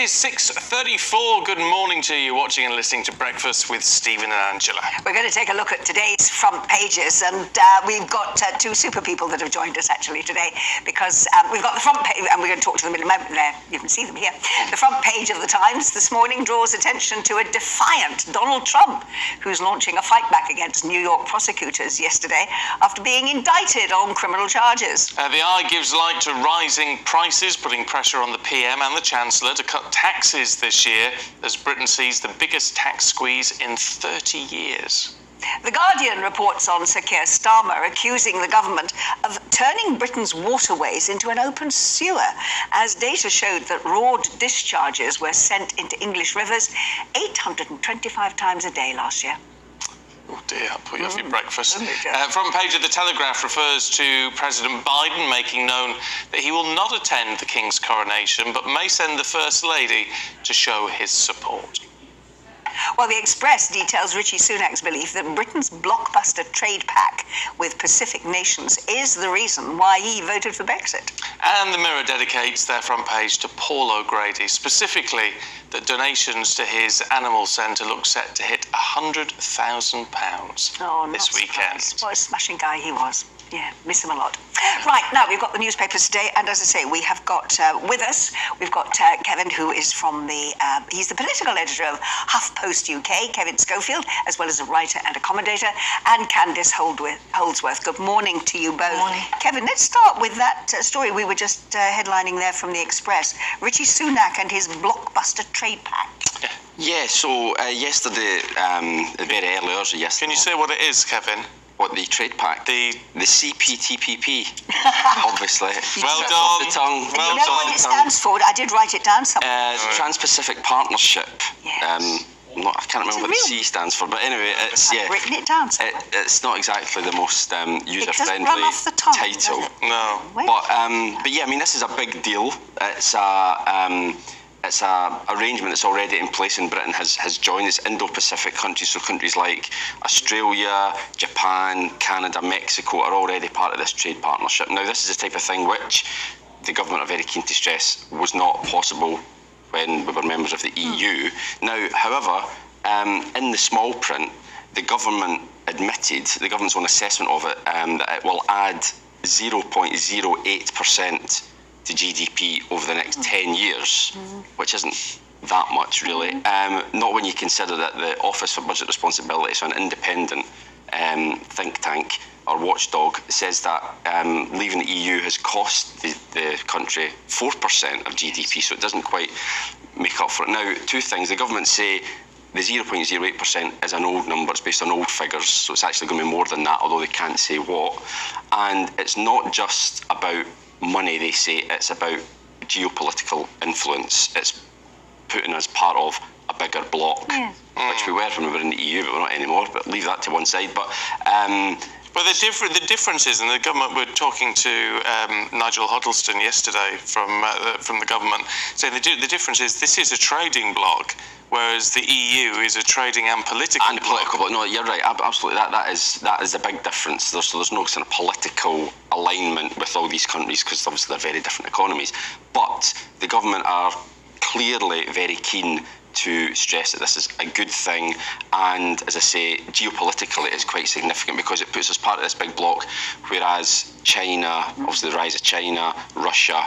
is 6:34. Good morning to you, watching and listening to Breakfast with Stephen and Angela. We're going to take a look at today's front pages, and we've got two super people that have joined us actually today, because we've got the front page, and we're going to talk to them in a moment there. You can see them here. The front page of the Times this morning draws attention to a defiant Donald Trump, who's launching a fight back against New York prosecutors yesterday after being indicted on criminal charges. The Eye gives light to rising prices, putting pressure on the PM and the Chancellor to cut taxes this year as Britain sees the biggest tax squeeze in 30 years. The Guardian reports on Sir Keir Starmer accusing the government of turning Britain's waterways into an open sewer, as data showed that raw discharges were sent into English rivers 825 times a day last year. Oh dear, I'll put you off your breakfast. Front page of the Telegraph refers to President Biden making known that he will not attend the King's coronation, but may send the First Lady to show his support. Well, the Express details Rishi Sunak's belief that Britain's blockbuster trade pact with Pacific nations is the reason why he voted for Brexit. And the Mirror dedicates their front page to Paul O'Grady, specifically that donations to his animal centre look set to hit £100,000 this weekend. What a smashing guy he was. Yeah, miss him a lot. Right, now we've got the newspapers today, and as I say, we have got with us, we've got Kevin, who is from the, he's the political editor of HuffPost UK, Kevin Schofield, as well as a writer and a commentator, and Candice Holdsworth. Good morning to you both. Good morning. Kevin, let's start with that story we were just headlining there from the Express. Rishi Sunak and his blockbuster trade pact. Yeah, so yesterday, very early hours of yesterday. Can you say what it is, Kevin? What, the trade pact? The CPTPP, obviously. Well done. Off the tongue. Well you know what it stands for? I did write it down somewhere. Trans-Pacific Partnership. Yes. I can't remember what the C stands for, but anyway, it's I've written it down somewhere. It's not exactly the most user-friendly run off the tongue, title. does it? No. But yeah, I mean, this is a big deal. It's a arrangement that's already in place, and Britain has joined. It's Indo-Pacific countries, so countries like Australia, Japan, Canada, Mexico are already part of this trade partnership. Now, this is the type of thing which the government are very keen to stress was not possible when we were members of the EU. Now, however, in the small print, the government admitted, the government's own assessment of it, that it will add 0.08% to GDP over the next 10 years, which isn't that much really. Not when you consider that the Office for Budget Responsibility, so an independent think tank or watchdog, says that leaving the EU has cost the country 4% of GDP, so it doesn't quite make up for it. Now, two things. The government say the 0.08% is an old number, it's based on old figures, so it's actually going to be more than that, although they can't say what. And it's not just about money, they say, it's about geopolitical influence. It's putting us part of a bigger bloc, which we were when we were in the EU, but we're not anymore, but leave that to one side. But well, the difference is, and the government, we're talking to Nigel Huddleston yesterday from the government, saying the difference is this is a trading bloc, whereas the EU is a trading and political bloc. No, you're right, absolutely. That is a big difference. There's no kind of political alignment with all these countries, because obviously they're very different economies. But the government are clearly very keen to stress that this is a good thing, and as I say, geopolitically it's quite significant because it puts us part of this big bloc, whereas China, obviously the rise of China, Russia,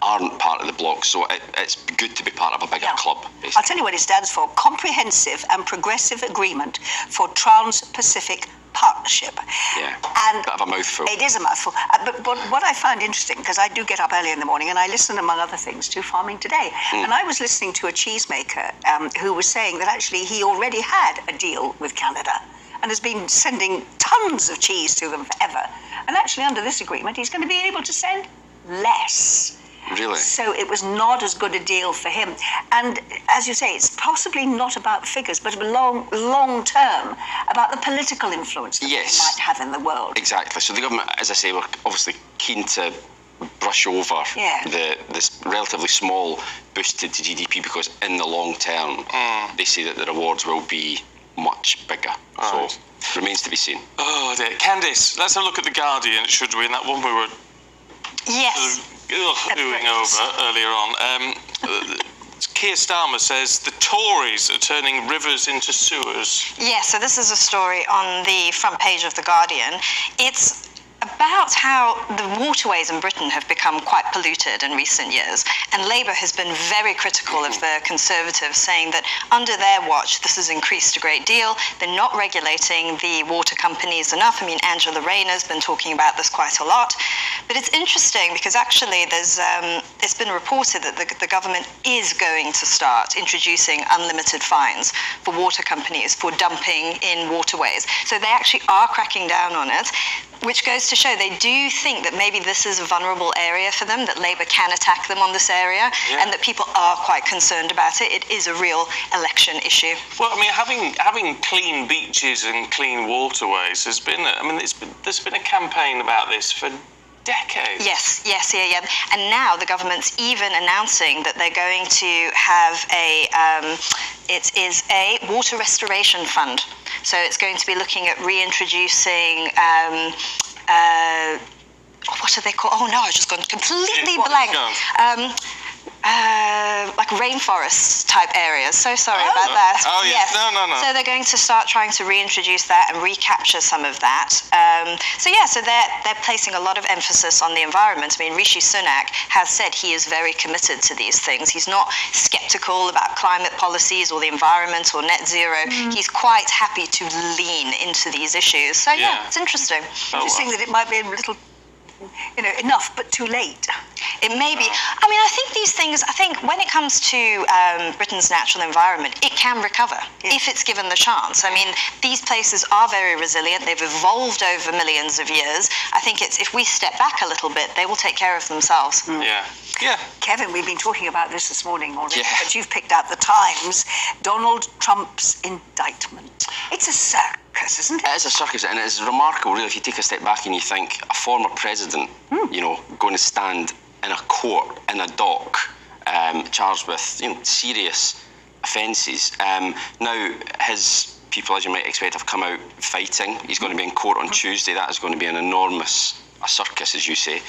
aren't part of the bloc, so it's good to be part of a bigger club, basically. I'll tell you what it stands for: Comprehensive and Progressive Agreement for Trans-Pacific Partnership. Yeah, and bit of a mouthful. It is a mouthful. But what I found interesting, because I do get up early in the morning and I listen, among other things, to Farming Today. And I was listening to a cheesemaker who was saying that actually he already had a deal with Canada and has been sending tons of cheese to them forever. And actually under this agreement, he's going to be able to send less. Really? So it was not as good a deal for him. And as you say, it's possibly not about figures, but long term, about the political influence that they might have in the world. Exactly. So the government, as I say, were obviously keen to brush over this relatively small boost to GDP, because in the long term, they say that the rewards will be much bigger. So it remains to be seen. Oh dear. Candice, let's have a look at The Guardian, should we? And that one we were Yes. doing over earlier on. Keir Starmer says the Tories are turning rivers into sewers. Yeah, so this is a story on the front page of The Guardian. It's about how the waterways in Britain have become quite polluted in recent years, and Labour has been very critical of the Conservatives, saying that under their watch this has increased a great deal. They're not regulating the water companies enough. I mean, Angela Rayner's been talking about this quite a lot. But it's interesting because actually it's been reported that the government is going to start introducing unlimited fines for water companies for dumping in waterways. So they actually are cracking down on it, which goes to show they do think that maybe this is a vulnerable area for them, that Labour can attack them on this area, and that people are quite concerned about it. It is a real election issue. Well, I mean, having clean beaches and clean waterways has been, there's been a campaign about this for decades. Yes. And now the government's even announcing that they're going to have it is a water restoration fund. So it's going to be looking at reintroducing, what are they called? Oh no, I've just gone completely blank. Like rainforest type areas. So sorry about that. Oh yes. No. So they're going to start trying to reintroduce that and recapture some of that. So they're placing a lot of emphasis on the environment. I mean, Rishi Sunak has said he is very committed to these things. He's not skeptical about climate policies or the environment or net zero. He's quite happy to lean into these issues. So it's interesting. Interesting that it might be a little, enough, but too late. It may be. I mean, I think these things, when it comes to Britain's natural environment, it can recover if it's given the chance. I mean, these places are very resilient. They've evolved over millions of years. I think if we step back a little bit, they will take care of themselves. Yeah. Kevin, we've been talking about this morning already, but you've picked out the Times. Donald Trump's indictment. It's a circus, isn't it? It is a circus, and it's remarkable, really, if you take a step back and you think a former president, going to stand in a court, in a dock, charged with, serious offences. Now, his people, as you might expect, have come out fighting. He's going to be in court on Tuesday. That is going to be an enormous circus, as you say.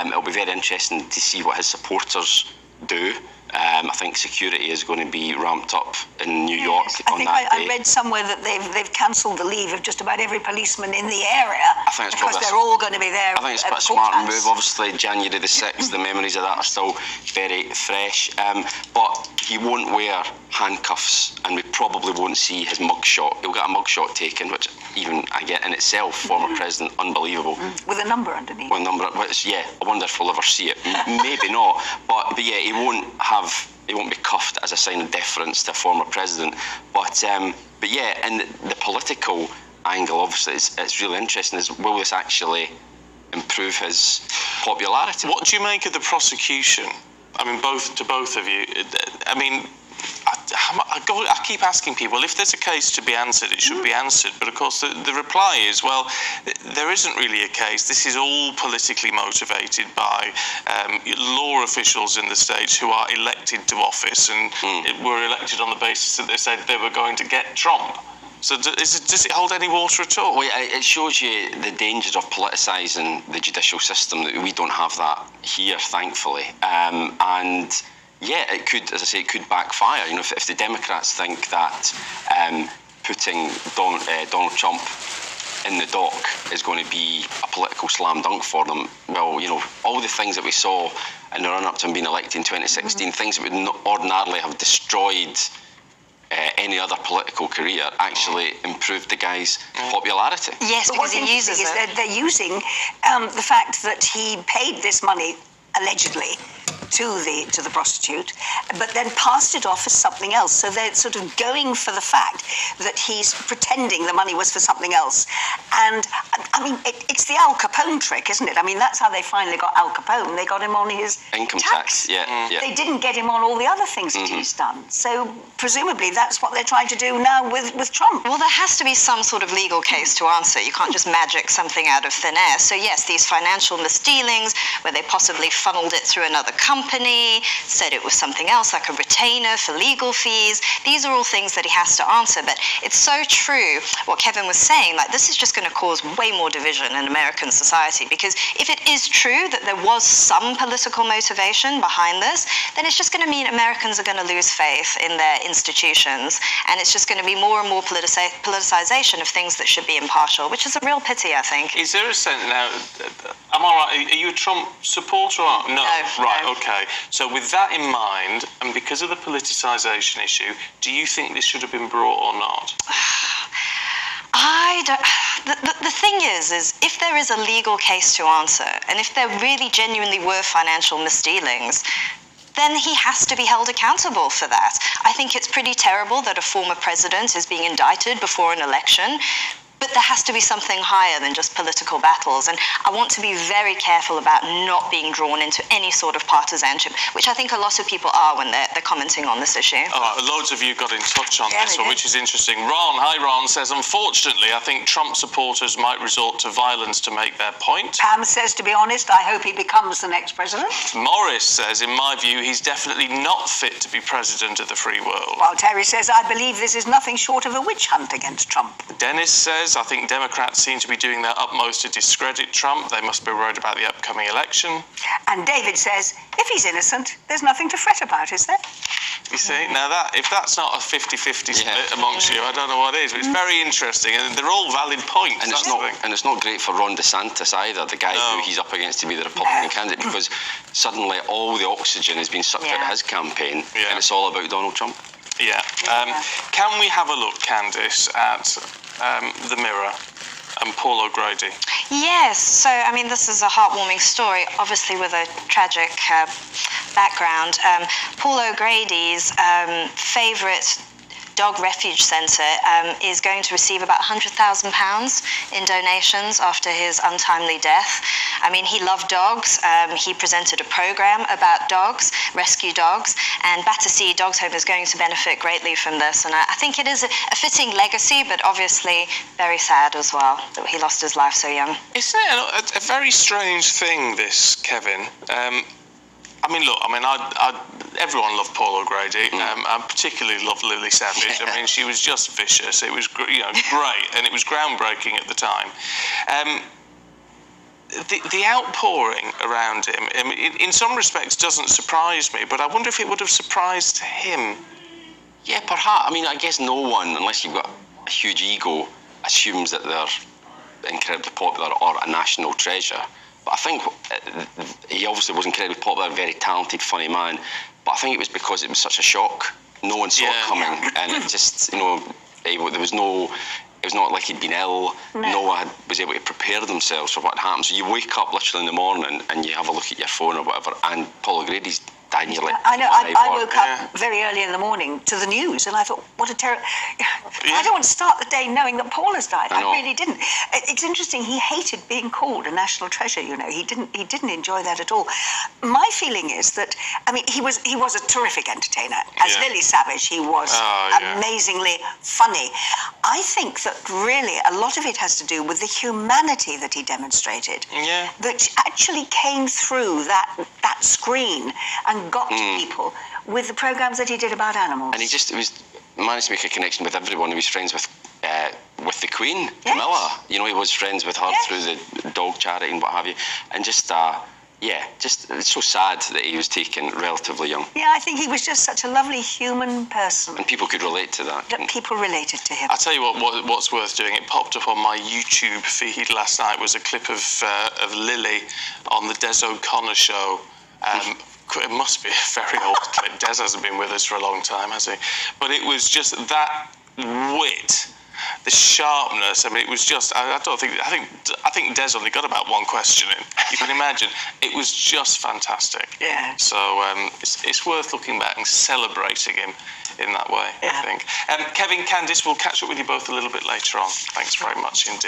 It'll be very interesting to see what his supporters do. I think security is going to be ramped up in New York on that day. I read somewhere that they've cancelled the leave of just about every policeman in the area. I think it's because they're all going to be there. I think it's quite a smart move. Obviously, January the 6th, the memories of that are still very fresh. But he won't wear handcuffs, and we probably won't see his mugshot. He'll get a mugshot taken, which even again in itself, former president, unbelievable. With a number underneath. With a number, which I wonder if we'll ever see it. Maybe not. But he won't be cuffed as a sign of deference to a former president. But and the political angle, obviously, it's really interesting. Will this actually improve his popularity? What do you make of the prosecution? I mean, both of you. I mean, I keep asking people, if there's a case to be answered, it should be answered. But of course, the reply is, well, there isn't really a case. This is all politically motivated by law officials in the States who are elected to office and were elected on the basis that they said they were going to get Trump. So does it hold any water at all? Well, it shows you the dangers of politicising the judicial system. That we don't have that here, thankfully. It could, as I say, it could backfire. If the Democrats think that putting Donald Trump in the dock is going to be a political slam dunk for them, well, all the things that we saw in the run-up to him being elected in 2016, things that would not ordinarily have destroyed any other political career, actually improved the guy's popularity. Yes, because he uses it. They're using the fact that he paid this money, allegedly, to the prostitute, but then passed it off as something else. So they're sort of going for the fact that he's pretending the money was for something else. And I mean, it's the Al Capone trick, isn't it? I mean, that's how they finally got Al Capone. They got him on his income tax. Yeah. They didn't get him on all the other things that he's done. So presumably that's what they're trying to do now with Trump. Well, there has to be some sort of legal case to answer. You can't just magic something out of thin air. So yes, these financial misdealings where they possibly funneled it through another company, company, said it was something else, like a retainer for legal fees. These are all things that he has to answer. But it's so true what Kevin was saying, like this is just going to cause way more division in American society, because if it is true that there was some political motivation behind this, then it's just going to mean Americans are going to lose faith in their institutions, and it's just going to be more and more politicization of things that should be impartial, which is a real pity, I think. Is there a sense now, am I right, are you a Trump supporter or not? No. Right, no. okay. So with that in mind, and because of the politicisation issue, do you think this should have been brought or not? I don't. The thing is if there is a legal case to answer, and if there really genuinely were financial misdealings, then he has to be held accountable for that. I think it's pretty terrible that a former president is being indicted before an election, but there has to be something higher than just political battles. And I want to be very careful about not being drawn into any sort of partisanship, which I think a lot of people are when they're commenting on this issue. Loads of you got in touch on Yeah, this one, which is interesting. Ron says, unfortunately, I think Trump supporters might resort to violence to make their point. Pam says, to be honest, I hope he becomes the next president. Morris says, in my view, he's definitely not fit to be president of the free world. While Terry says, I believe this is nothing short of a witch hunt against Trump. Dennis says, I think Democrats seem to be doing their utmost to discredit Trump. They must be worried about the upcoming election. And David says, if he's innocent, there's nothing to fret about, is there? You see, now if that's not a 50-50 split amongst you, I don't know what is. But it's very interesting, and they're all valid points. And it's not great for Ron DeSantis either, the guy who he's up against to be the Republican candidate, because suddenly all the oxygen has been sucked out of his campaign, and it's all about Donald Trump. Yeah. Can we have a look, Candice, at the Mirror and Paul O'Grady? Yes, so I mean this is a heartwarming story, obviously with a tragic background. Paul O'Grady's favourite dog refuge centre is going to receive about £100,000 in donations after his untimely death. I mean, he loved dogs. He presented a programme about dogs, rescue dogs, and Battersea Dogs Home is going to benefit greatly from this. And I think it is a fitting legacy, but obviously very sad as well that he lost his life so young. Isn't it a very strange thing, this, Kevin? I mean, look, everyone loved Paul O'Grady. I particularly loved Lily Savage. I mean, she was just vicious. It was, great, and it was groundbreaking at the time. The outpouring around him, in some respects, doesn't surprise me, but I wonder if it would have surprised him. Yeah, perhaps. I mean, I guess no one, unless you've got a huge ego, assumes that they're incredibly popular or a national treasure. But I think he obviously was incredibly popular, a very talented, funny man. But I think it was because it was such a shock. No one saw it coming, and it just, there was no. It was not like he'd been ill. No one was able to prepare themselves for what happened. So you wake up literally in the morning and you have a look at your phone or whatever, and Paul O'Grady's dying. You're like, I know. I woke up very early in the morning to the news, and I thought, what a terrible. I don't want to start the day knowing that Paul has died. I really didn't. It's interesting. He hated being called a national treasure. He didn't enjoy that at all. My feeling is that he was a terrific entertainer. As Lily Savage, he was amazingly funny. I think that really a lot of it has to do with the humanity that he demonstrated. Yeah. That actually came through that screen and got to people with the programs that he did about animals. And he managed to make a connection with everyone. He was friends with the Queen, Camilla. He was friends with her through the dog charity and what have you. And just it's so sad that he was taken relatively young. Yeah, I think he was just such a lovely human person. And people could relate to that. People related to him. I'll tell you what's worth doing. It popped up on my YouTube feed last night. Was a clip of Lily on the Des O'Connor show. It must be a very old clip. Des hasn't been with us for a long time, has he? But it was just that wit, the sharpness. I mean, it was just. I think Des only got about one question in. You can imagine. It was just fantastic. Yeah. So it's worth looking back and celebrating him in that way. I think. Kevin, Candice, we'll catch up with you both a little bit later on. Thanks very much indeed.